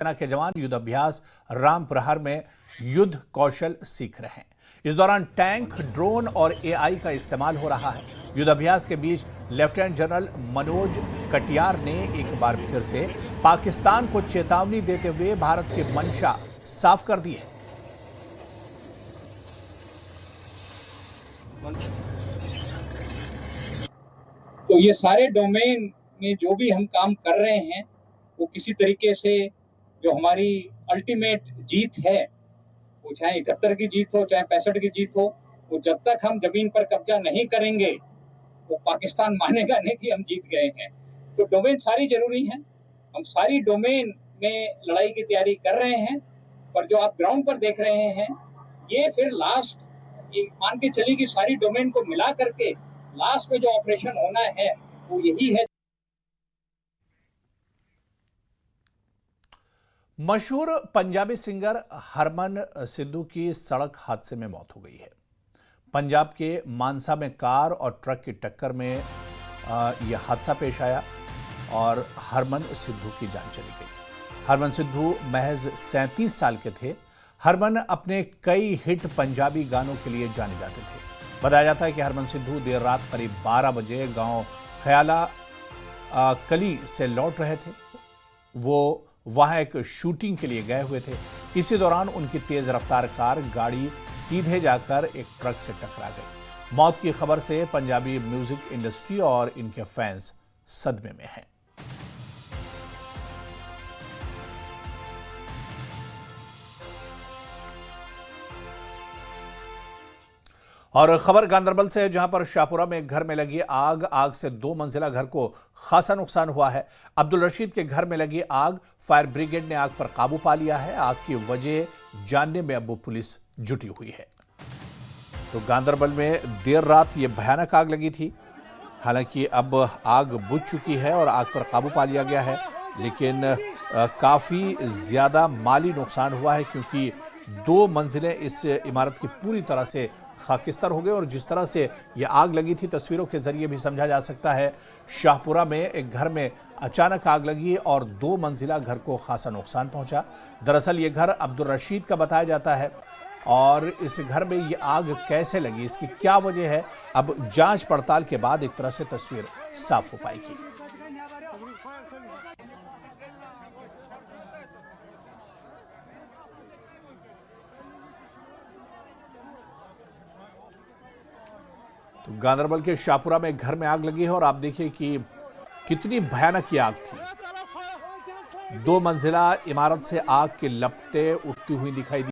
सेना के जवान युद्ध अभ्यास राम प्रहार में युद्ध कौशल सीख रहे हैं। इस दौरान टैंक, ड्रोन और एआई का इस्तेमाल हो रहा है। युद्ध अभ्यास के बीच लेफ्टिनेंट जनरल मनोज कटियार ने एक बार फिर से पाकिस्तान को चेतावनी देते हुए भारत की मंशा साफ कर दी है। तो ये सारे डोमेन में जो भी हम काम कर रहे हैं वो किसी तरीके से जो हमारी अल्टीमेट जीत है, वो चाहे 71 की जीत हो चाहे 65 की जीत हो, वो जब तक हम जमीन पर कब्जा नहीं करेंगे वो पाकिस्तान मानेगा नहीं कि हम जीत गए हैं। तो डोमेन सारी जरूरी हैं, हम सारी डोमेन में लड़ाई की तैयारी कर रहे हैं। पर जो आप ग्राउंड पर देख रहे हैं ये फिर लास्ट ये मान के चलिए कि सारी डोमेन को मिला करके लास्ट में जो ऑपरेशन होना है वो यही है। मशहूर पंजाबी सिंगर हरमन सिद्धू की सड़क हादसे में मौत हो गई है। पंजाब के मानसा में कार और ट्रक की टक्कर में यह हादसा पेश आया और हरमन सिद्धू की जान चली गई। हरमन सिद्धू महज 37 साल के थे। हरमन अपने कई हिट पंजाबी गानों के लिए जाने जाते थे। बताया जाता है कि हरमन सिद्धू देर रात करीब 12 बजे गांव ख्याला कली से लौट रहे थे। वो वहां एक शूटिंग के लिए गए हुए थे। इसी दौरान उनकी तेज रफ्तार कार गाड़ी सीधे जाकर एक ट्रक से टकरा गई। मौत की खबर से पंजाबी म्यूजिक इंडस्ट्री और इनके फैंस सदमे में हैं। और खबर गांदरबल से है, जहां पर शाहपुरा में एक घर में लगी आग से 2 मंजिला घर को खासा नुकसान हुआ है। अब्दुल रशीद के घर में लगी आग, फायर ब्रिगेड ने आग पर काबू पा लिया है। आग की वजह जानने में अब पुलिस जुटी हुई है। तो गांदरबल में देर रात ये भयानक आग लगी थी। हालांकि अब आग बुझ चुकी है और आग पर काबू पा लिया गया है, लेकिन काफी ज्यादा माली नुकसान हुआ है क्योंकि 2 मंजिलें इस इमारत की पूरी तरह से खाकिस्तर हो गए। और जिस तरह से यह आग लगी थी तस्वीरों के जरिए भी समझा जा सकता है। शाहपुरा में एक घर में अचानक आग लगी और 2 मंजिला घर को खासा नुकसान पहुंचा। दरअसल ये घर अब्दुल रशीद का बताया जाता है और इस घर में ये आग कैसे लगी, इसकी क्या वजह है, अब जांच पड़ताल के बाद एक तरह से तस्वीर साफ हो पाएगी। तो गांदरबल के शाहपुरा में घर में आग लगी है और आप देखिए कि कितनी भयानक ये आग थी। 2 मंजिला इमारत से आग की लपटें उठती हुई दिखाई दी।